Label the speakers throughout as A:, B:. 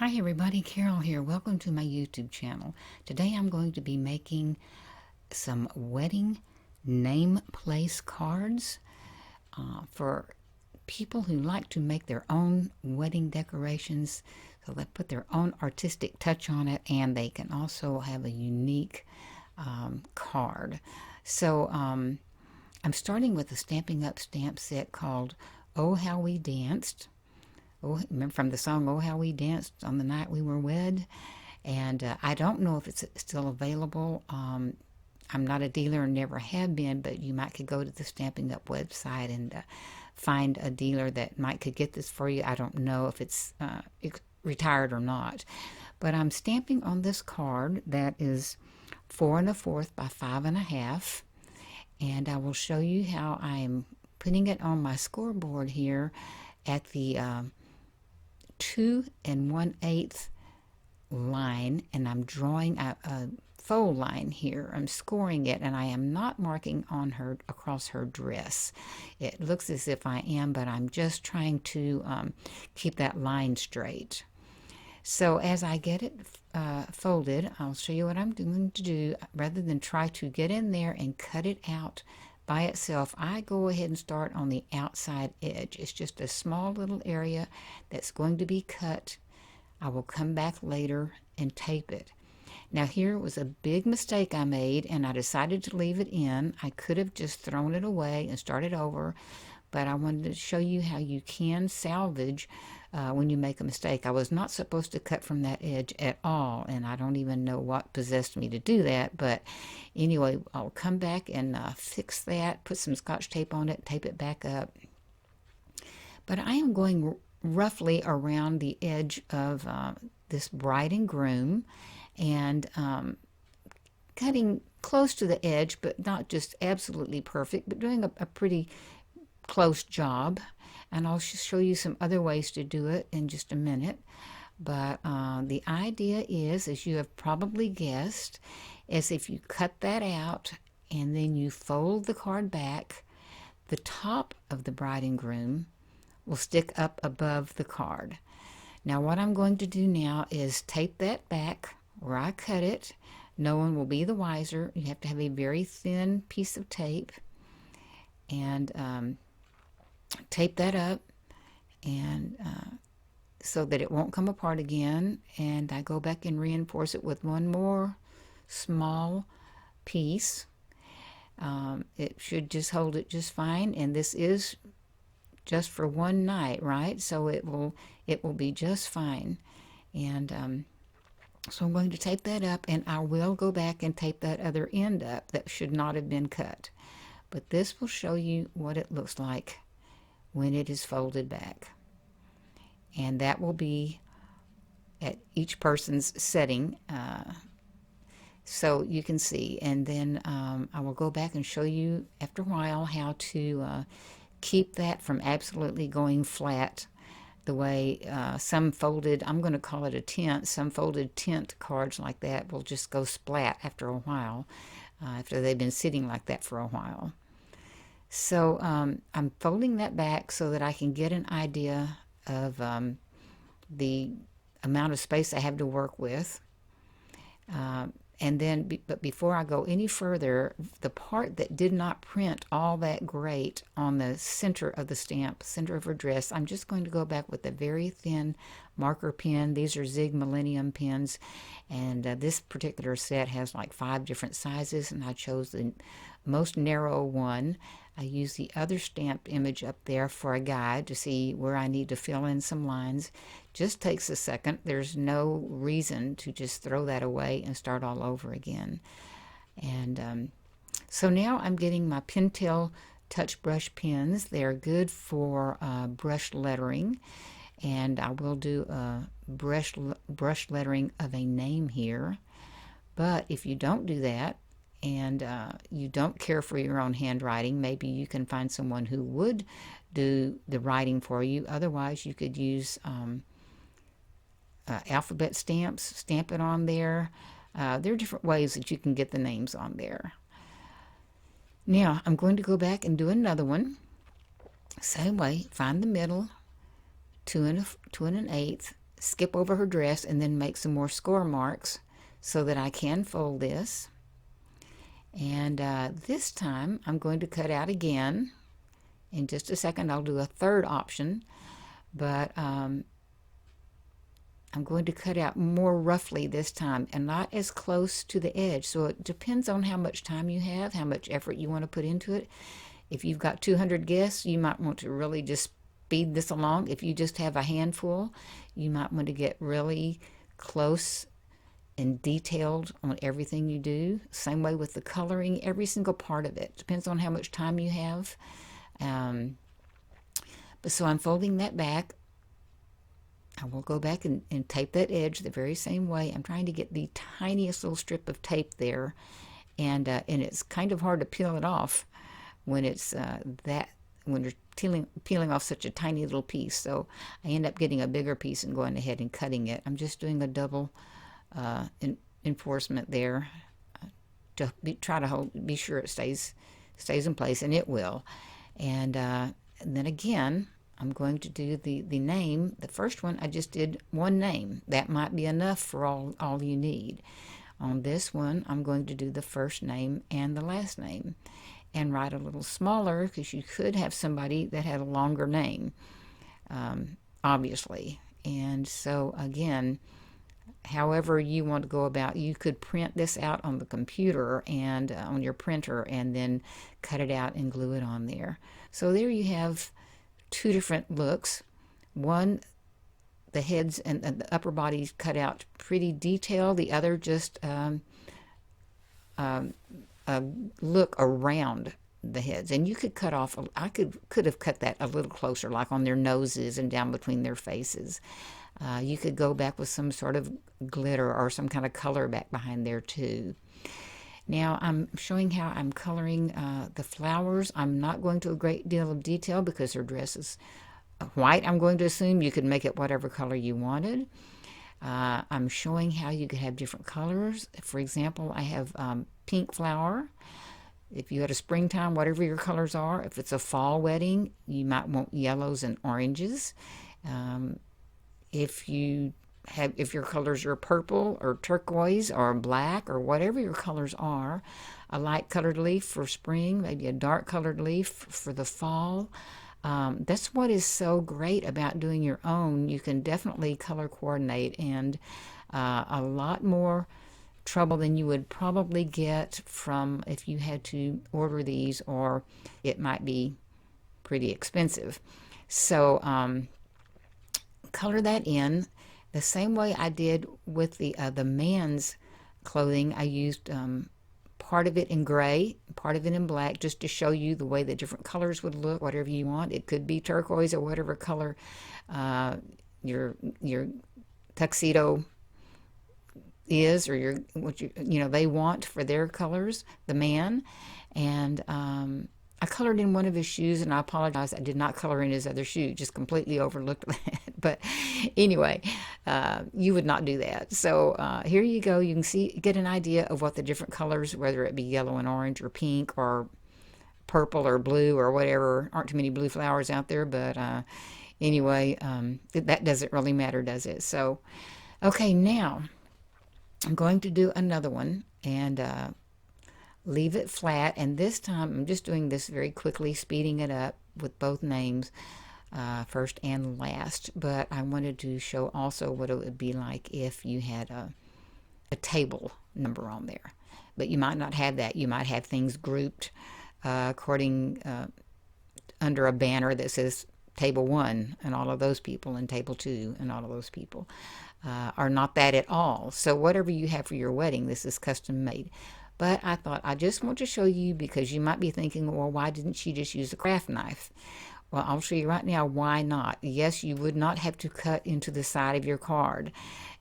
A: Hi everybody, Carol here. Welcome to my YouTube channel. Today I'm going to be making some wedding name place cards for people who like to make their own wedding decorations. So they put their own artistic touch on it, and they can also have a unique card. So I'm starting with a Stampin' Up stamp set called Oh How We Danced. Oh, remember from the song "Oh How We Danced on the Night We Were Wed," and I don't know if it's still available. I'm not a dealer and never have been, but you might could go to the Stampin' Up website and find a dealer that might could get this for you. I don't know if it's retired or not, but I'm stamping on this card that is 4 1/4 by 5 1/2, and I will show you how I'm putting it on my scoreboard here at the 2 1/8 line, and I'm drawing a fold line here. I'm scoring it, and I am not marking on her across her dress. It looks as if I am, but I'm just trying to keep that line straight. So as I get it folded, I'll show you what I'm going to do. Rather than try to get in there and cut it out by itself, I go ahead and start on the outside edge. It's just a small little area that's going to be cut. I will come back later and tape it. Now here was a big mistake I made, and I decided to leave it in. I could have just thrown it away and started over, but I wanted to show you how you can salvage when you make a mistake. I was not supposed to cut from that edge at all, and I don't even know what possessed me to do that, but anyway, I'll come back and fix that, put some Scotch tape on it, tape it back up. But I am going roughly around the edge of this bride and groom, and cutting close to the edge, but not just absolutely perfect, but doing a pretty close job. And I'll show you some other ways to do it in just a minute. But the idea is, as you have probably guessed, is if you cut that out and then you fold the card back, the top of the bride and groom will stick up above the card. Now what I'm going to do now is tape that back where I cut it. No one will be the wiser. You have to have a very thin piece of tape, and tape that up, and so that it won't come apart again. And I go back and reinforce it with one more small piece. It should just hold it just fine, and this is just for one night, right? So it will be just fine. And so I'm going to tape that up, and I will go back and tape that other end up that should not have been cut. But this will show you what it looks like when it is folded back. And that will be at each person's setting, so you can see. And then I will go back and show you after a while how to keep that from absolutely going flat the way some folded, I'm going to call it a tent, some folded tent cards like that will just go splat after a while, after they've been sitting like that for a while. So I'm folding that back so that I can get an idea of the amount of space I have to work with. And then, but before I go any further, the part that did not print all that great on the center of the stamp, center of her dress, I'm just going to go back with a very thin marker pen. These are Zig Millennium pens, and this particular set has like 5 different sizes, and I chose the most narrow one. I use the other stamped image up there for a guide to see where I need to fill in some lines. Just takes a second. There's no reason to just throw that away and start all over again. And so now I'm getting my Pentel touch brush pens. They're good for brush lettering, and I will do a brush lettering of a name here. But if you don't do that, and you don't care for your own handwriting, maybe you can find someone who would do the writing for you. Otherwise, you could use alphabet stamps, stamp it on there. There are different ways that you can get the names on there. Now, I'm going to go back and do another one. Same way, find the middle, 2 1/8, skip over her dress and then make some more score marks so that I can fold this. And this time I'm going to cut out again. In just a second I'll do a third option, but I'm going to cut out more roughly this time and not as close to the edge. So it depends on how much time you have, how much effort you want to put into it. If you've got 200 guests, you might want to really just speed this along. If you just have a handful, you might want to get really close and detailed on everything you do. Same way with the coloring, every single part of it. Depends on how much time you have. But so I'm folding that back. I will go back and tape that edge the very same way. I'm trying to get the tiniest little strip of tape there, and it's kind of hard to peel it off when it's when you're peeling off such a tiny little piece. So I end up getting a bigger piece and going ahead and cutting it. I'm just doing a double enforcement there to try to be sure it stays in place, and it will. And then again, I'm going to do the name. The first one, I just did one name. That might be enough for all you need. On this one, I'm going to do the first name and the last name and write a little smaller, because you could have somebody that had a longer name, obviously. And so again, however you want to go about, you could print this out on the computer and on your printer and then cut it out and glue it on there. So there you have two different looks. One, the heads and the upper bodies cut out pretty detailed. The other just look around the heads. And you could cut off, I could have cut that a little closer, like on their noses and down between their faces. You could go back with some sort of glitter or some kind of color back behind there too. Now I'm showing how I'm coloring the flowers. I'm not going to a great deal of detail because her dress is white. I'm going to assume you could make it whatever color you wanted. I'm showing how you could have different colors. For example, I have pink flower. If you had a springtime, whatever your colors are. If it's a fall wedding, you might want yellows and oranges. If your colors are purple or turquoise or black or whatever your colors are, a light colored leaf for spring, maybe a dark colored leaf for the fall. That's what is so great about doing your own. You can definitely color coordinate, and a lot more trouble than you would probably get from if you had to order these, or it might be pretty expensive. So color that in the same way I did with the man's clothing. I used part of it in gray, part of it in black, just to show you the way the different colors would look, whatever you want. It could be turquoise or whatever color your tuxedo is, or what they want for their colors, the man. And I colored in one of his shoes, and I apologize, I did not color in his other shoe, just completely overlooked that. But anyway, you would not do that. So here you go. You can get an idea of what the different colors, whether it be yellow and orange or pink or purple or blue or whatever. Aren't too many blue flowers out there, but anyway, that doesn't really matter, does it? So, okay, now I'm going to do another one and leave it flat, and this time I'm just doing this very quickly, speeding it up with both names, first and last. But I wanted to show also what it would be like if you had a table number on there. But you might not have that. You might have things grouped according under a banner that says table 1 and all of those people, and table 2 and all of those people, are not that at all. So whatever you have for your wedding, this is custom made. But I thought I just want to show you, because you might be thinking, well, why didn't she just use a craft knife? Well, I'll show you right now why not. Yes, you would not have to cut into the side of your card,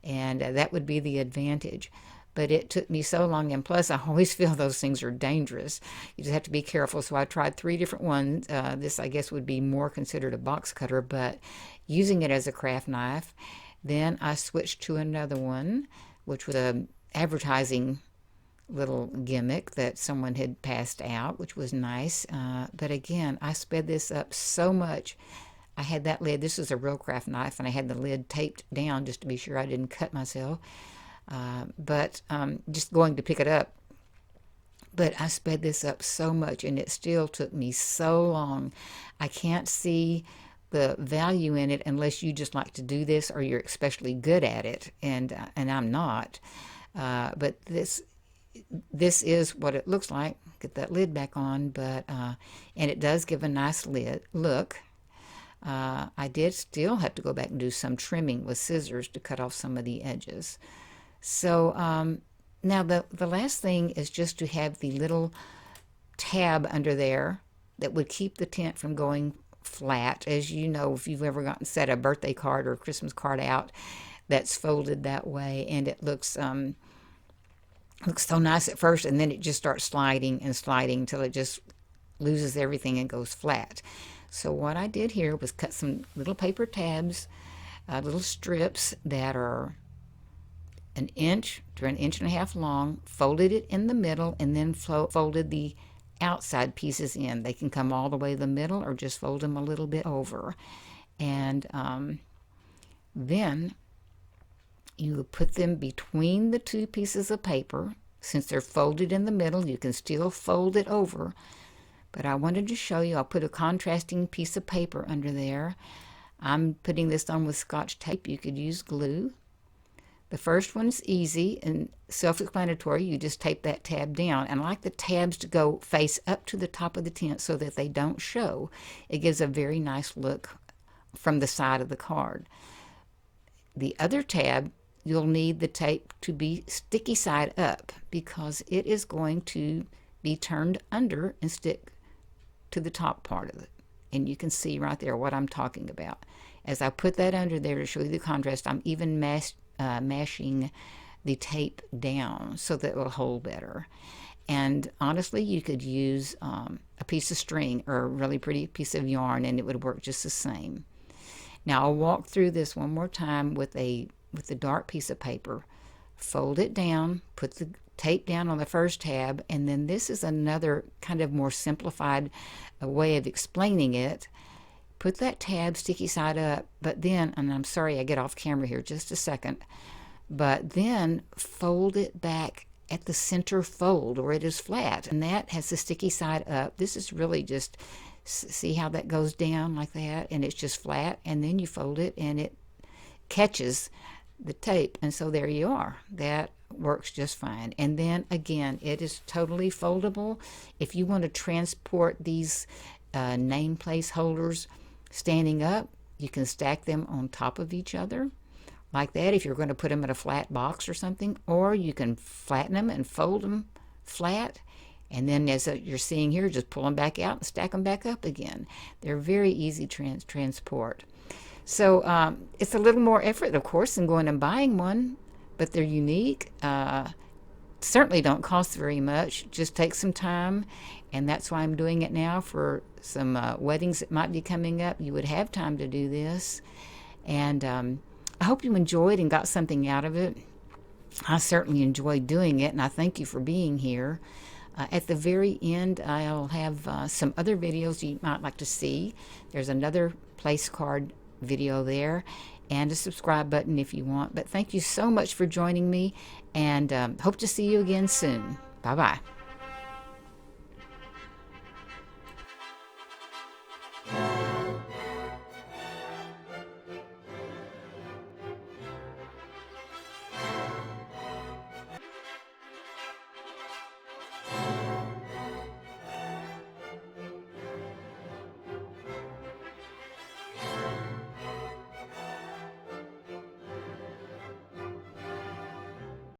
A: and that would be the advantage. But it took me so long, and plus I always feel those things are dangerous. You just have to be careful. So I tried 3 different ones. This, I guess, would be more considered a box cutter, but using it as a craft knife. Then I switched to another one, which was a advertising little gimmick that someone had passed out, which was nice. But again, I sped this up so much. I had that lid. This is a real craft knife, and I had the lid taped down just to be sure I didn't cut myself. But just going to pick it up. But I sped this up so much, and it still took me so long. I can't see the value in it unless you just like to do this or you're especially good at it, and I'm not. But this is what it looks like. Get that lid back on, but and it does give a nice look. I did still have to go back and do some trimming with scissors to cut off some of the edges. So now the last thing is just to have the little tab under there that would keep the tent from going flat. As you know, if you've ever set a birthday card or a Christmas card out that's folded that way, and it looks so nice at first, and then it just starts sliding and sliding until it just loses everything and goes flat. So what I did here was cut some little paper tabs, little strips that are 1 to 1.5 inches long, folded it in the middle, and then folded the outside pieces in. They can come all the way to the middle or just fold them a little bit over. And then you put them between the two pieces of paper. Since they're folded in the middle, you can still fold it over. But I wanted to show you, I'll put a contrasting piece of paper under there. I'm putting this on with Scotch tape. You could use glue. The first one's easy and self-explanatory. You just tape that tab down. And I like the tabs to go face up to the top of the tent so that they don't show. It gives a very nice look from the side of the card. The other tab, you'll need the tape to be sticky side up because it is going to be turned under and stick to the top part of it. And you can see right there what I'm talking about. As I put that under there to show you the contrast, I'm even mashing the tape down so that it will hold better. And honestly, you could use a piece of string or a really pretty piece of yarn and it would work just the same. Now I'll walk through this one more time with the dark piece of paper. Fold it down, put the tape down on the first tab, and then this is another kind of more simplified way of explaining it. Put that tab sticky side up, but then, and I'm sorry I get off camera here just a second, but then fold it back at the center fold where it is flat, and that has the sticky side up. This is really just, see how that goes down like that, and it's just flat, and then you fold it and it catches the tape, and so there you are. That works just fine. And then again, it is totally foldable. If you want to transport these name place holders standing up, you can stack them on top of each other like that if you're going to put them in a flat box or something, or you can flatten them and fold them flat, and then as you're seeing here, just pull them back out and stack them back up again. They're very easy transport. So it's a little more effort, of course, than going and buying one, but they're unique. Certainly don't cost very much. Just take some time, and that's why I'm doing it now for some weddings that might be coming up. You would have time to do this, and I hope you enjoyed and got something out of it. I certainly enjoyed doing it, and I thank you for being here. At the very end, I'll have some other videos you might like to see. There's another place card video there, and a subscribe button if you want. But thank you so much for joining me, and hope to see you again soon. Bye-bye.